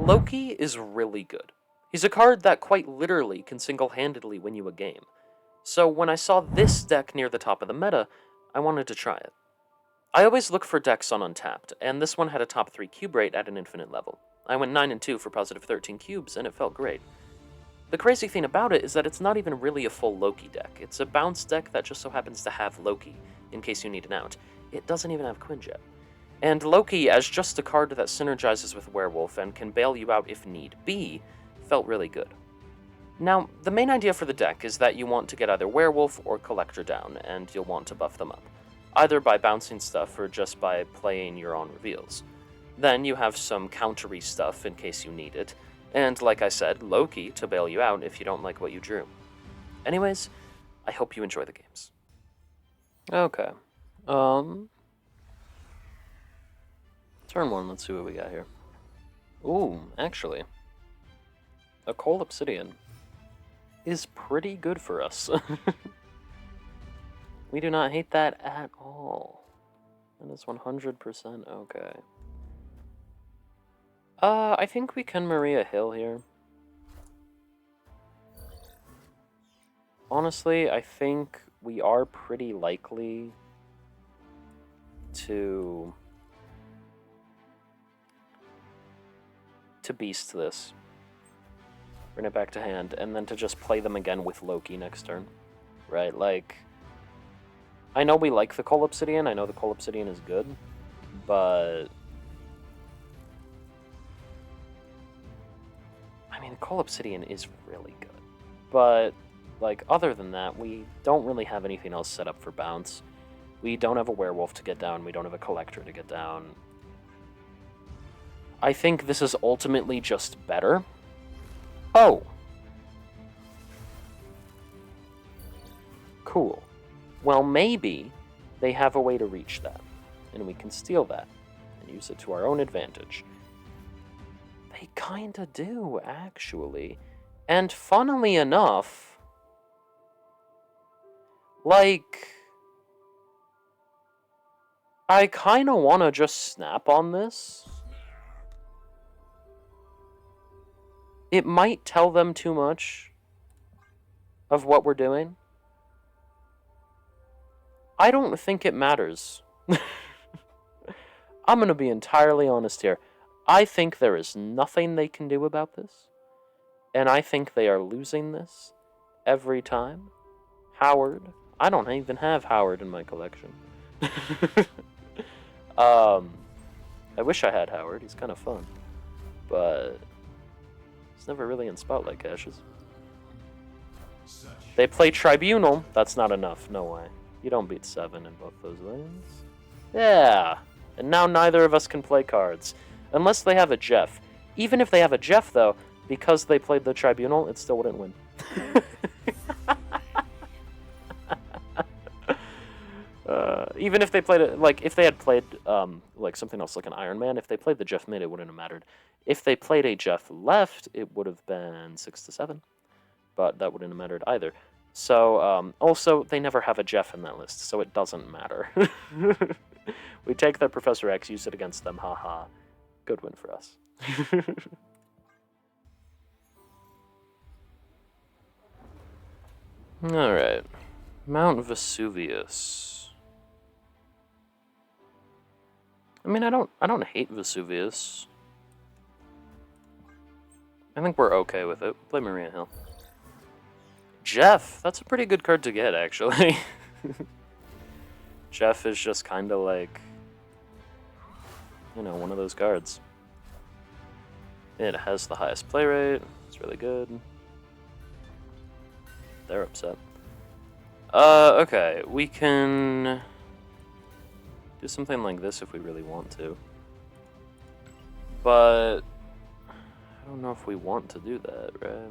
Loki is really good. He's a card that quite literally can single-handedly win you a game. So when I saw this deck near the top of the meta, I wanted to try it. I always look for decks on Untapped, and this one had a top 3 cube rate at an infinite level. I went 9 and 2 for positive 13 cubes, and it felt great. The crazy thing about it is that it's not even really a full Loki deck. It's a bounce deck that just so happens to have Loki, in case you need an out. It doesn't even have Quinjet. And Loki, as just a card that synergizes with Werewolf and can bail you out if need be, felt really good. Now, the main idea for the deck is that you want to get either Werewolf or Collector down, and you'll want to buff them up, either by bouncing stuff or just by playing your own reveals. Then you have some countery stuff in case you need it, and like I said, Loki to bail you out if you don't like what you drew. Anyways, I hope you enjoy the games. Okay. Turn 1, let's see what we got here. Ooh, actually, a Coal Obsidian is pretty good for us. We do not hate that at all. And it's 100% okay. I think we can Maria Hill here. Honestly, I think we are pretty likely to beast this. Bring it back to hand, and then to just play them again with Loki next turn. Right, like, I know we like the Coal Obsidian, I know the Coal Obsidian is good, but I mean, the Coal Obsidian is really good. But, like, other than that, we don't really have anything else set up for bounce. We don't have a Werewolf to get down, we don't have a Collector to get down. I think this is ultimately just better. Oh. Cool. Well, maybe they have a way to reach that, and we can steal that and use it to our own advantage. They kinda do, actually. And funnily enough, like, I kinda wanna just snap on this. It might tell them too much of what we're doing. I don't think it matters. I'm gonna be entirely honest here. I think there is nothing they can do about this, and I think they are losing this every time. Howard. I don't even have Howard in my collection. I wish I had Howard. He's kind of fun, but he's never really in spotlight caches. They play Tribunal. That's not enough. No way. You don't beat 7 in both those lanes. Yeah. And now neither of us can play cards. Unless they have a Jeff. Even if they have a Jeff, though, because they played the Tribunal, it still wouldn't win. Even if they played it, like, if they had played, like, something else like an Iron Man, if they played the Jeff mid, it wouldn't have mattered. If they played a Jeff left, it would have been 6 to 7. But that wouldn't have mattered either. So, also, they never have a Jeff in that list, so it doesn't matter. We take that Professor X, use it against them, haha. Good win for us. Alright. Mount Vesuvius. I mean, I don't hate Vesuvius. I think we're okay with it. Play Maria Hill. Jeff! That's a pretty good card to get, actually. Jeff is just kind of like, you know, one of those cards. It has the highest play rate. It's really good. They're upset. Okay. We can do something like this if we really want to. But I don't know if we want to do that, right?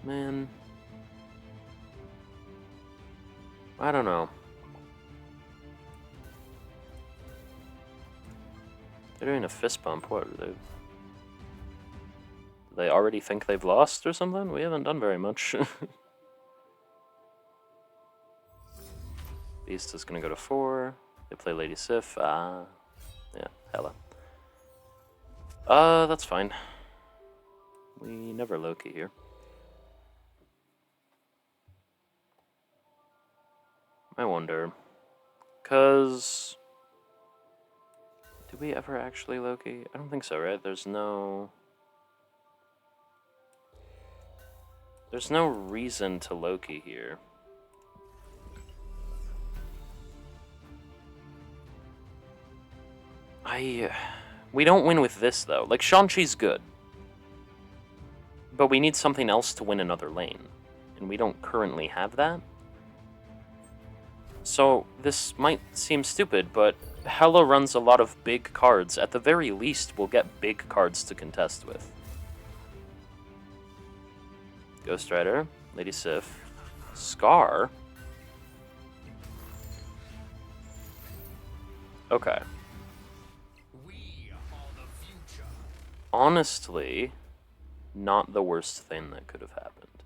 Man. I don't know. They're doing a fist bump. What are they? Do they already think they've lost or something? We haven't done very much. Beast is gonna go to 4. They play Lady Sif. Yeah, hella. That's fine. We never Loki here. I wonder. Because... did we ever actually Loki? I don't think so, right? There's no reason to Loki here. We don't win with this, though. Like, Shang-Chi's good. But we need something else to win another lane. And we don't currently have that. So, this might seem stupid, but Hela runs a lot of big cards. At the very least, we'll get big cards to contest with. Ghost Rider, Lady Sif, Scar. Okay. Honestly, not the worst thing that could have happened.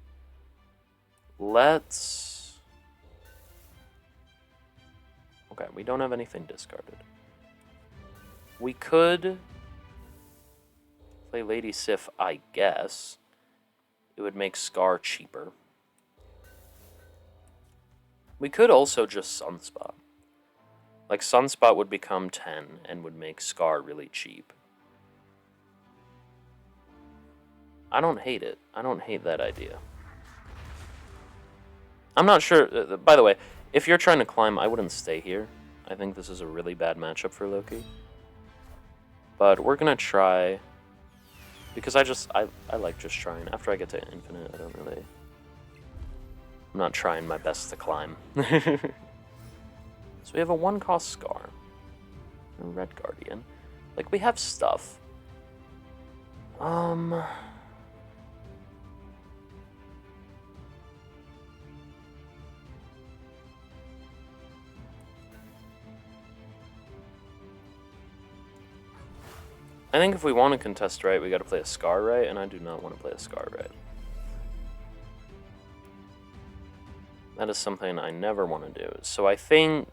Let's... okay, we don't have anything discarded. We could play Lady Sif, I guess. It would make Scar cheaper. We could also just Sunspot. Like, Sunspot would become 10 and would make Scar really cheap. I don't hate it. I don't hate that idea. I'm not sure... by the way, if you're trying to climb, I wouldn't stay here. I think this is a really bad matchup for Loki. But we're gonna try... because I like just trying. After I get to Infinite, I don't really... I'm not trying my best to climb. So we have a 1-cost Scar. A Red Guardian. Like, we have stuff. I think if we want to contest right, we gotta play a Scar right, and I do not want to play a Scar right. That is something I never want to do. So I think...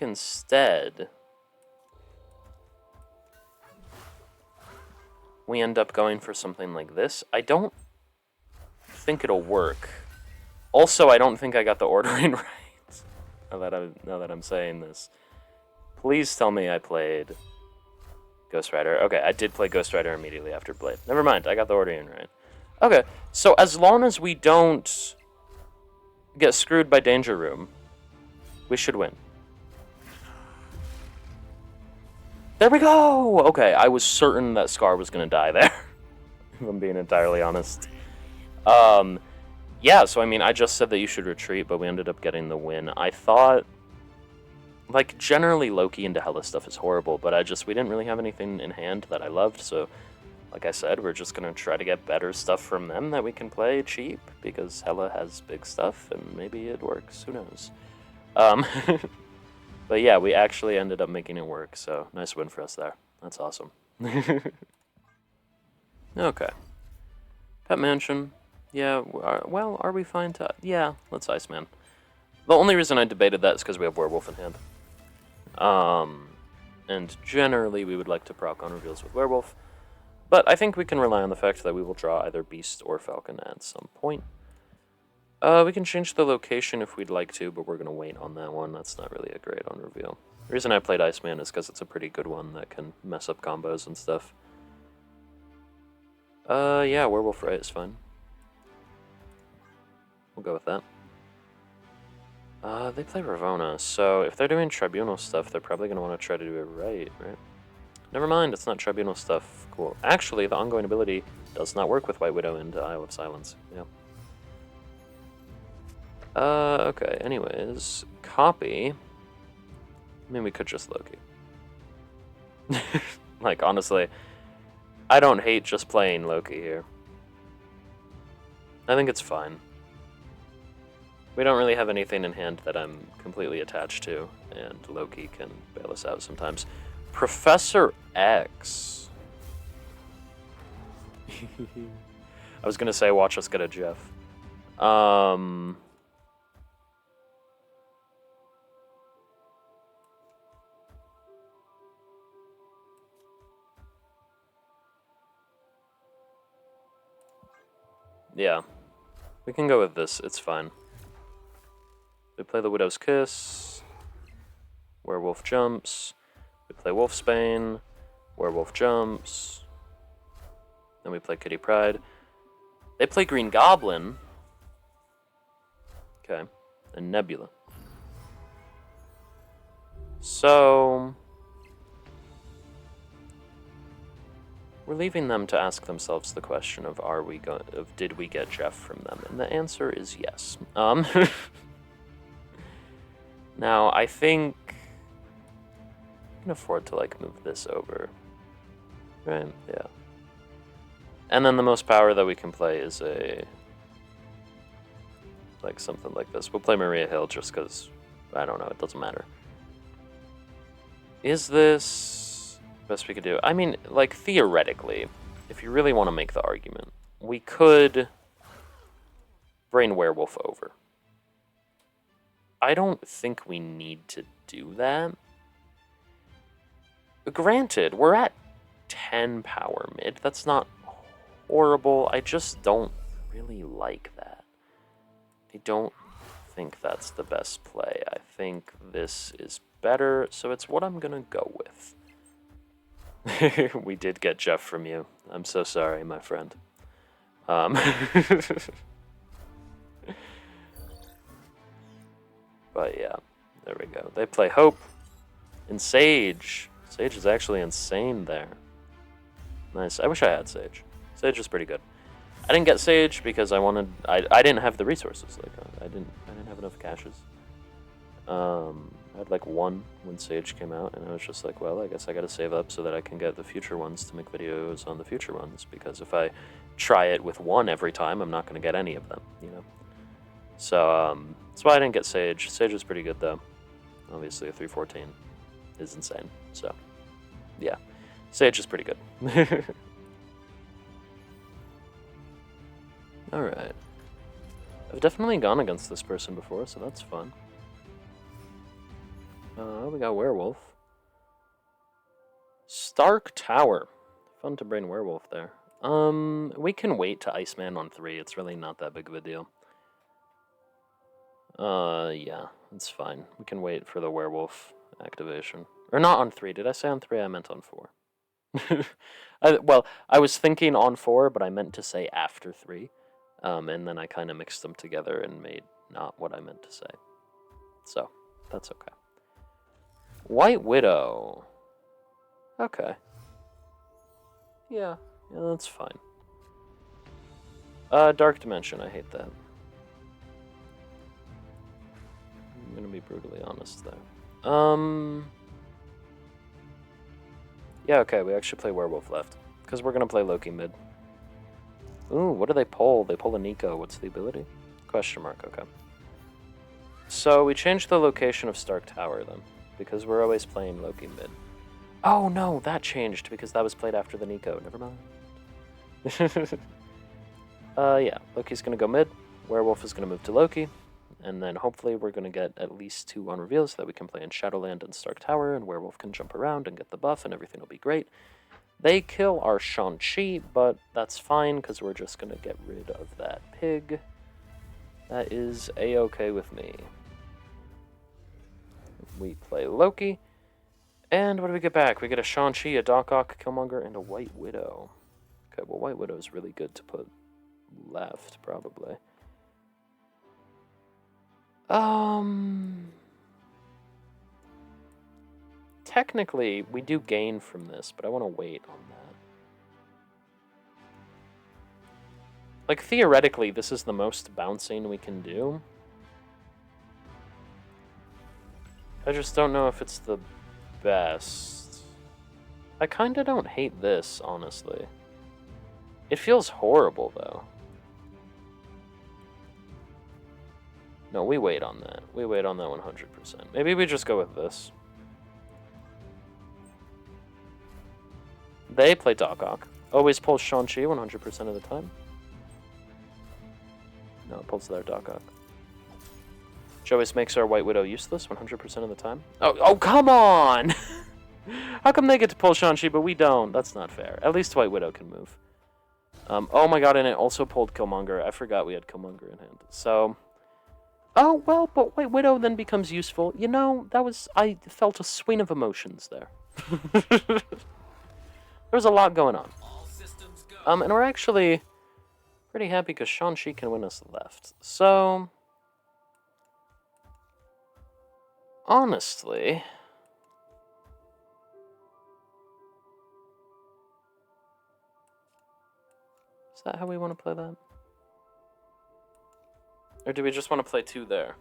instead... we end up going for something like this. I don't think it'll work. Also, I don't think I got the ordering right. Now that I'm saying this. Please tell me I played Ghost Rider. Okay, I did play Ghost Rider immediately after Blade. Never mind, I got the ordering right. Okay, so as long as we don't get screwed by Danger Room, we should win. There we go! Okay, I was certain that Scar was going to die there, if I'm being entirely honest. Yeah, so I mean, I just said that you should retreat, but we ended up getting the win. I thought, like, generally Loki into Hela stuff is horrible, but we didn't really have anything in hand that I loved, so, like I said, we're just gonna try to get better stuff from them that we can play cheap, because Hela has big stuff, and maybe it works, who knows. But yeah, we actually ended up making it work, so nice win for us there. That's awesome. Okay. Pet Mansion. Yeah, well, are we fine to... yeah, let's Iceman. The only reason I debated that is because we have Werewolf in hand. And generally we would like to proc on reveals with Werewolf. But I think we can rely on the fact that we will draw either Beast or Falcon at some point. We can change the location if we'd like to, but we're going to wait on that one. That's not really a great on reveal. The reason I played Iceman is because it's a pretty good one that can mess up combos and stuff. Yeah, Werewolf right is fine. We'll go with that. They play Ravona, so if they're doing Tribunal stuff, they're probably going to want to try to do it right? Never mind, it's not Tribunal stuff. Cool. Actually, the ongoing ability does not work with White Widow and Isle of Silence. Yeah. Okay, anyways. Copy. I mean, we could just Loki. Like, honestly, I don't hate just playing Loki here. I think it's fine. We don't really have anything in hand that I'm completely attached to, and Loki can bail us out sometimes. Professor X. I was gonna say, watch us get a Jeff. Yeah. We can go with this. It's fine. We play the Widow's Kiss. Werewolf jumps. We play Wolfsbane. Werewolf jumps. Then we play Kitty Pryde. They play Green Goblin. Okay. And Nebula. So we're leaving them to ask themselves the question of did we get Jeff from them? And the answer is yes. Now I think I can afford to like move this over. Right? Yeah. And then the most power that we can play is like something like this. We'll play Maria Hill just because, I don't know, it doesn't matter. Is this best we could do? I mean, like, theoretically, if you really want to make the argument, we could brain werewolf over. I don't think we need to do that. Granted, we're at 10 power mid. That's not horrible. I just don't really like that. I don't think that's the best play. I think this is better, so it's what I'm gonna go with. We did get Jeff from you. I'm so sorry, my friend. But yeah, there we go. They play Hope and Sage. Sage is actually insane there. Nice. I wish I had Sage. Sage is pretty good. I didn't get Sage because I didn't have the resources. Like I didn't have enough caches. I had like one when Sage came out, and I was just like, well, I guess I gotta save up so that I can get the future ones to make videos on the future ones, because if I try it with one every time, I'm not gonna get any of them, you know? So, that's why I didn't get Sage. Sage is pretty good, though. Obviously, a 314 is insane, so, yeah. Sage is pretty good. Alright. I've definitely gone against this person before, so that's fun. We got Werewolf. Stark Tower. Fun to brain Werewolf there. We can wait to Iceman on 3. It's really not that big of a deal. Yeah, it's fine. We can wait for the Werewolf activation. Or not on 3. Did I say on 3? I meant on 4. Well, I was thinking on 4, but I meant to say after 3. And then I kind of mixed them together and made not what I meant to say. So, that's okay. White Widow. Okay. Yeah, that's fine. Dark Dimension, I hate that. I'm gonna be brutally honest there. Yeah, okay, we actually play Werewolf left. Because we're gonna play Loki mid. Ooh, what do they pull? They pull a Nico. What's the ability? Question mark, okay. So we changed the location of Stark Tower then, because we're always playing Loki mid. Oh no, that changed because that was played after the Nico. Never mind. Yeah, Loki's gonna go mid. Werewolf is gonna move to Loki. And then hopefully we're gonna get at least 2 on reveals so that we can play in Shadowland and Stark Tower, and Werewolf can jump around and get the buff, and everything will be great. They kill our Shang-Chi, but that's fine because we're just gonna get rid of that pig. That is a-okay with me. We play Loki. And what do we get back? We get a Shang-Chi, a Doc Ock, Killmonger, and a White Widow. Okay, well, White Widow is really good to put left, probably. Technically, we do gain from this, but I want to wait on that. Like, theoretically, this is the most bouncing we can do. I just don't know if it's the best. I kinda don't hate this, honestly. It feels horrible, though. No, we wait on that. We wait on that 100%. Maybe we just go with this. They play Doc Ock. Always pulls Shang-Chi 100% of the time. pulls their Dark. Which always makes our White Widow useless 100% of the time. Oh, come on! How come they get to pull Shang-Chi, but we don't? That's not fair. At least White Widow can move. Oh my god, and it also pulled Killmonger. I forgot we had Killmonger in hand. So... Oh, well, but White Widow then becomes useful. You know, that was... I felt a swing of emotions there. There's a lot going on. And we're actually pretty happy because Shang-Chi can win us left. So... Honestly... Is that how we want to play that? Or do we just want to play 2 there?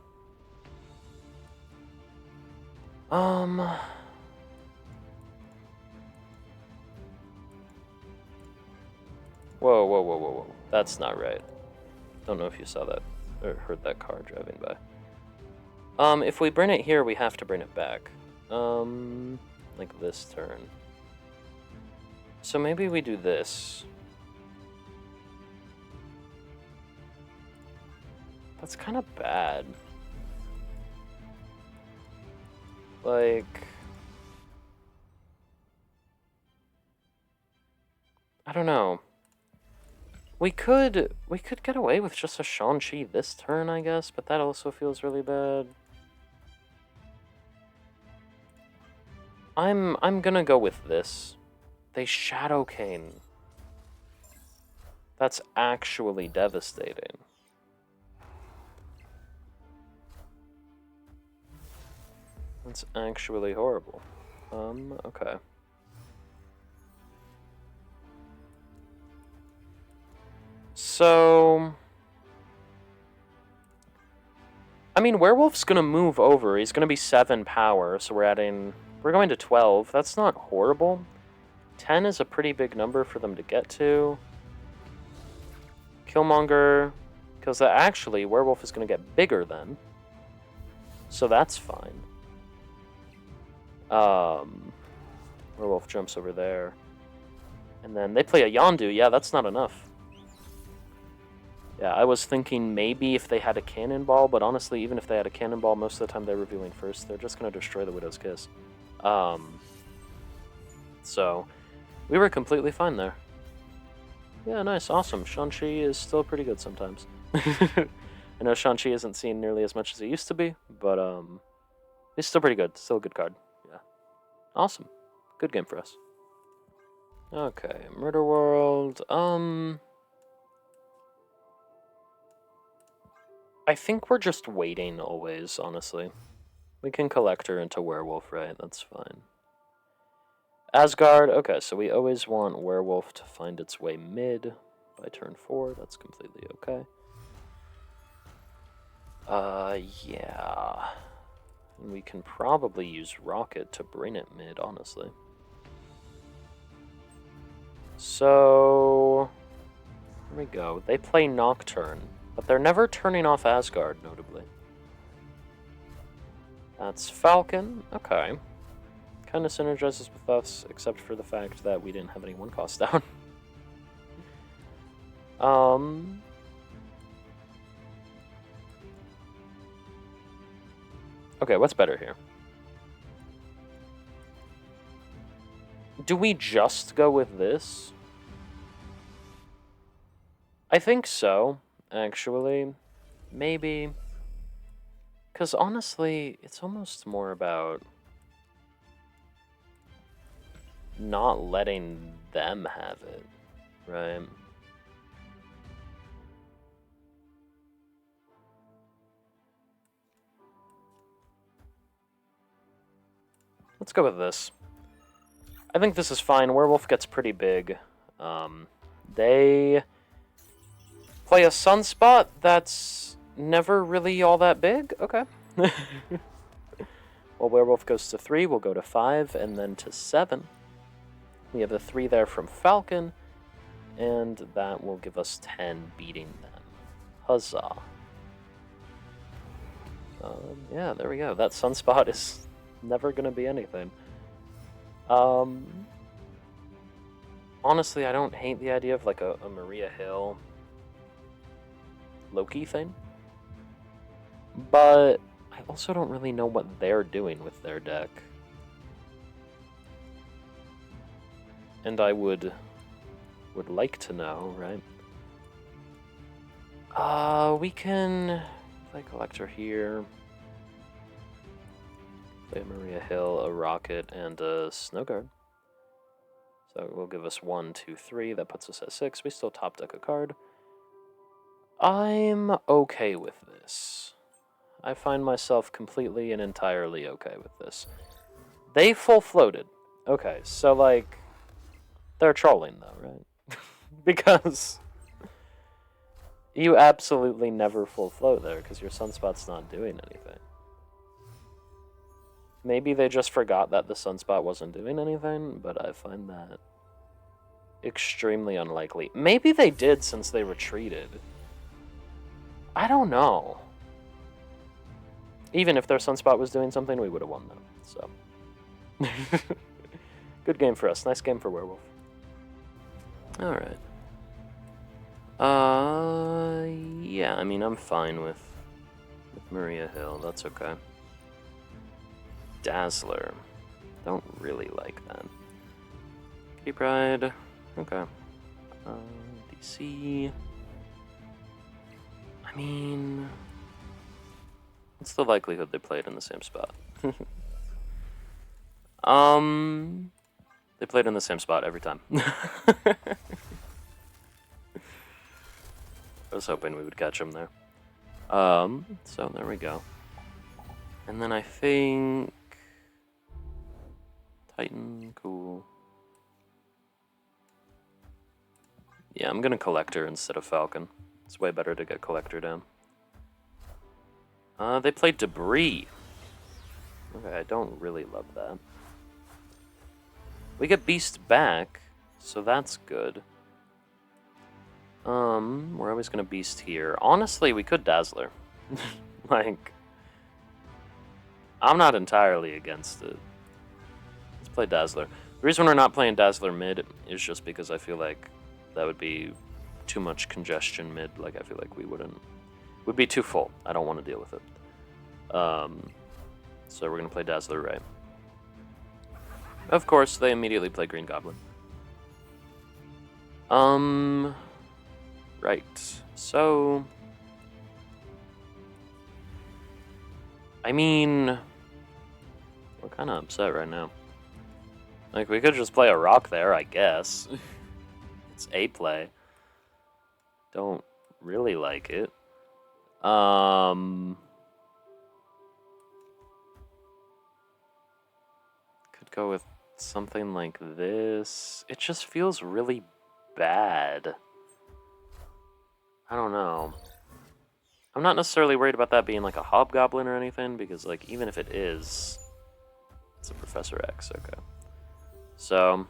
Whoa. That's not right. Don't know if you saw that or heard that car driving by. If we bring it here, we have to bring it back. Like this turn. So maybe we do this. That's kind of bad. Like... I don't know. We could get away with just a Shang-Chi this turn, I guess, but that also feels really bad. I'm gonna go with this. They Shadow Cane. That's actually devastating. That's actually horrible. Okay. So... I mean, Werewolf's gonna move over. He's gonna be 7 power, so we're going to 12. That's not horrible. 10 is a pretty big number for them to get to. Killmonger... Because actually, Werewolf is gonna get bigger then. So that's fine. Werewolf jumps over there. And then they play a Yondu. Yeah, that's not enough. Yeah, I was thinking maybe if they had a cannonball, but honestly, even if they had a cannonball, most of the time they're revealing first. They're just going to destroy the Widow's Kiss. So, we were completely fine there. Yeah, nice, awesome. Shang-Chi is still pretty good sometimes. I know Shang-Chi isn't seen nearly as much as he used to be, but he's still pretty good. Still a good card. Yeah. Awesome. Good game for us. Okay, Murder World. I think we're just waiting always, honestly. We can collect her into Werewolf, right? That's fine. Asgard. Okay, so we always want Werewolf to find its way mid by turn 4. That's completely okay. Yeah. And we can probably use Rocket to bring it mid, honestly. So... Here we go. They play Nocturne. But they're never turning off Asgard, notably. That's Falcon. Okay. Kind of synergizes with us, except for the fact that we didn't have any 1-cost down. Okay, what's better here? Do we just go with this? I think so. Actually, maybe, because honestly, it's almost more about not letting them have it, right? Let's go with this. I think this is fine. Werewolf gets pretty big. They... play a Sunspot that's never really all that big? Okay. Well, Werewolf goes to 3, we'll go to 5, and then to 7. We have the 3 there from Falcon, and that will give us 10 beating them. Huzzah. Yeah, there we go. That Sunspot is never going to be anything. Honestly, I don't hate the idea of like a Maria Hill. LOKI thing. But I also don't really know what they're doing with their deck. And I would like to know, right? We can play Collector here. Play a Maria Hill, a Rocket, and a Snowguard. So it will give us 1, 2, 3. That puts us at 6. We still top deck a card. I'm okay with this. I find myself completely and entirely okay with this. They full floated. Okay, so like, they're trolling though, right? Because you absolutely never full float there because your Sunspot's not doing anything. Maybe they just forgot that the Sunspot wasn't doing anything, but I find that extremely unlikely. Maybe they did since they retreated. I don't know. Even if their Sunspot was doing something, we would have won them. So, good game for us. Nice game for Werewolf. All right. Yeah. I mean, I'm fine with Maria Hill. That's okay. Dazzler. Don't really like that. Kitty Pride. Okay. DC. I mean, what's the likelihood they played in the same spot? They played in the same spot every time. I was hoping we would catch them there. So there we go. And then I think Titan, cool. Yeah, I'm gonna Collector instead of Falcon. It's way better to get Collector down. They played Debris. Okay, I don't really love that. We get Beast back, so that's good. We're always gonna Beast here. Honestly, we could Dazzler. Like, I'm not entirely against it. Let's play Dazzler. The reason we're not playing Dazzler mid is just because I feel like that would be too much congestion mid. Like, I feel like would be too full. I don't want to deal with it. So we're gonna play Dazzler right. Of course, they immediately play Green Goblin. Right. So, I mean, we're kind of upset right now. Like, we could just play a rock there, I guess. It's a play. Don't really like it. Could go with something like this. It just feels really bad. I don't know. I'm not necessarily worried about that being like a Hobgoblin or anything, because like even if it is, it's a Professor X, okay. So,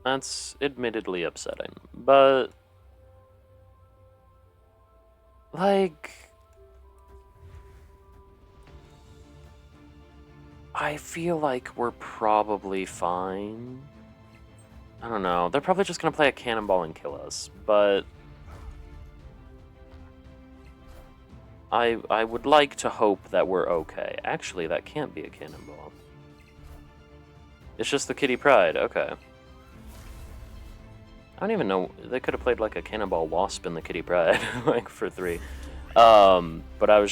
that's admittedly upsetting, but like, I feel like we're probably fine. I don't know. They're probably just gonna play a Cannonball and kill us, but I would like to hope that we're okay. Actually, that can't be a Cannonball. It's just the Kitty Pride, okay. I don't even know, they could have played like a Cannonball Wasp in the Kitty Pride, like for 3. But I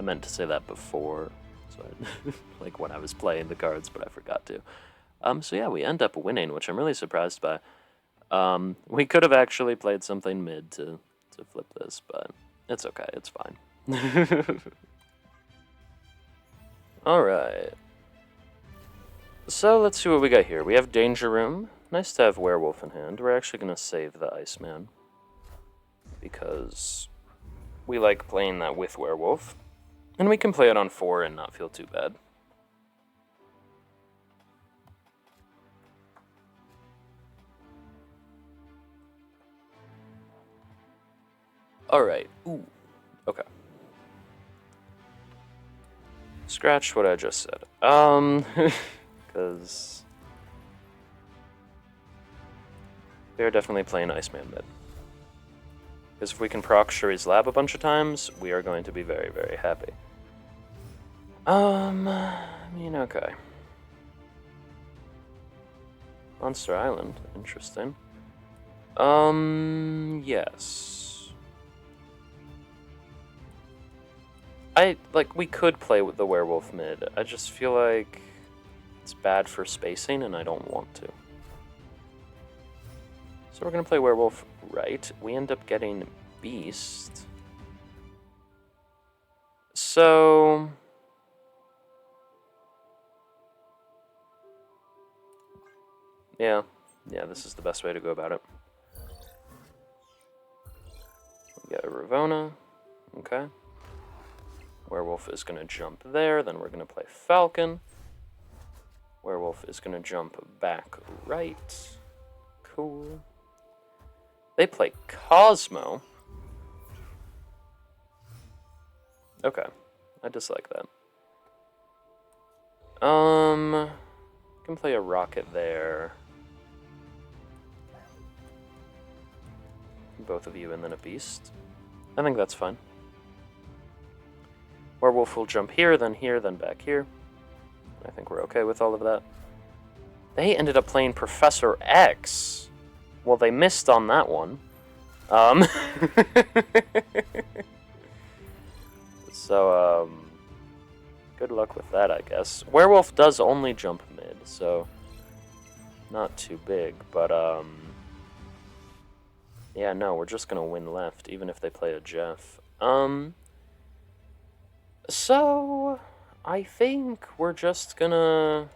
meant to say that before, so like when I was playing the cards, but I forgot to. So yeah, we end up winning, which I'm really surprised by. We could have actually played something mid to flip this, but it's okay, it's fine. Alright. So let's see what we got here. We have Danger Room. Nice to have Werewolf in hand. We're actually going to save the Iceman, because we like playing that with Werewolf. And we can play it on 4 and not feel too bad. Alright. Ooh. Okay. Scratch what I just said. Because they're definitely playing Iceman mid. Because if we can proc Shuri's Lab a bunch of times, we are going to be very, very happy. I mean, okay. Monster Island, interesting. Yes. We could play with the werewolf mid. I just feel like it's bad for spacing and I don't want to. So we're gonna play werewolf right. We end up getting beast. So... yeah, this is the best way to go about it. We get a Ravona. Okay. Werewolf is going to jump there, then we're going to play Falcon. Werewolf is going to jump back right. Cool. They play Cosmo. Okay, I dislike that. Can play a rocket there. Both of you and then a beast. I think that's fine. Werewolf will jump here, then back here. I think we're okay with all of that. They ended up playing Professor X. Well, they missed on that one. So, good luck with that, I guess. Werewolf does only jump mid, so not too big, but, yeah, no, we're just gonna win left, even if they play a Jeff. So, I think we're just gonna...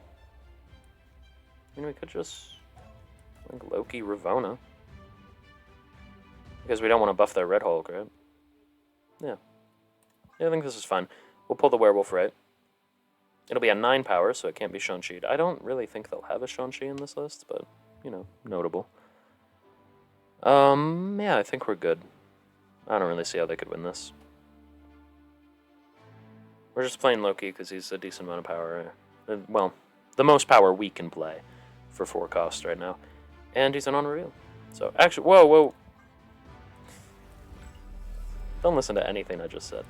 I mean, we could just... like, Loki Ravona. Because we don't want to buff their Red Hulk, right? Yeah. Yeah, I think this is fine. We'll pull the Werewolf right. It'll be a 9 power, so it can't be Shang-Chi. I don't really think they'll have a Shang-Chi in this list, but, you know, notable. Yeah, I think we're good. I don't really see how they could win this. We're just playing Loki because he's a decent amount of power. Well, the most power we can play for 4 cost right now. And he's an on-reveal. So, actually, whoa. Don't listen to anything I just said.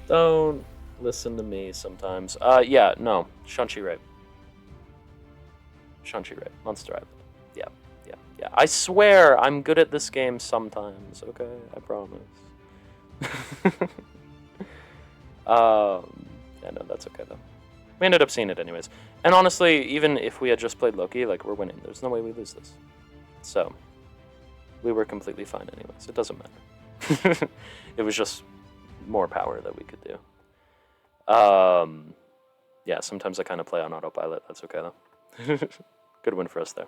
Don't listen to me sometimes. Yeah, no. Shang-Chi right. Shang-Chi right. Monster Island. Yeah. I swear I'm good at this game sometimes, okay? I promise. Yeah, no, that's okay, though. We ended up seeing it anyways. And honestly, even if we had just played Loki, like, we're winning. There's no way we lose this. So, we were completely fine anyways. It doesn't matter. It was just more power that we could do. Yeah, sometimes I kind of play on autopilot. That's okay, though. Good win for us there.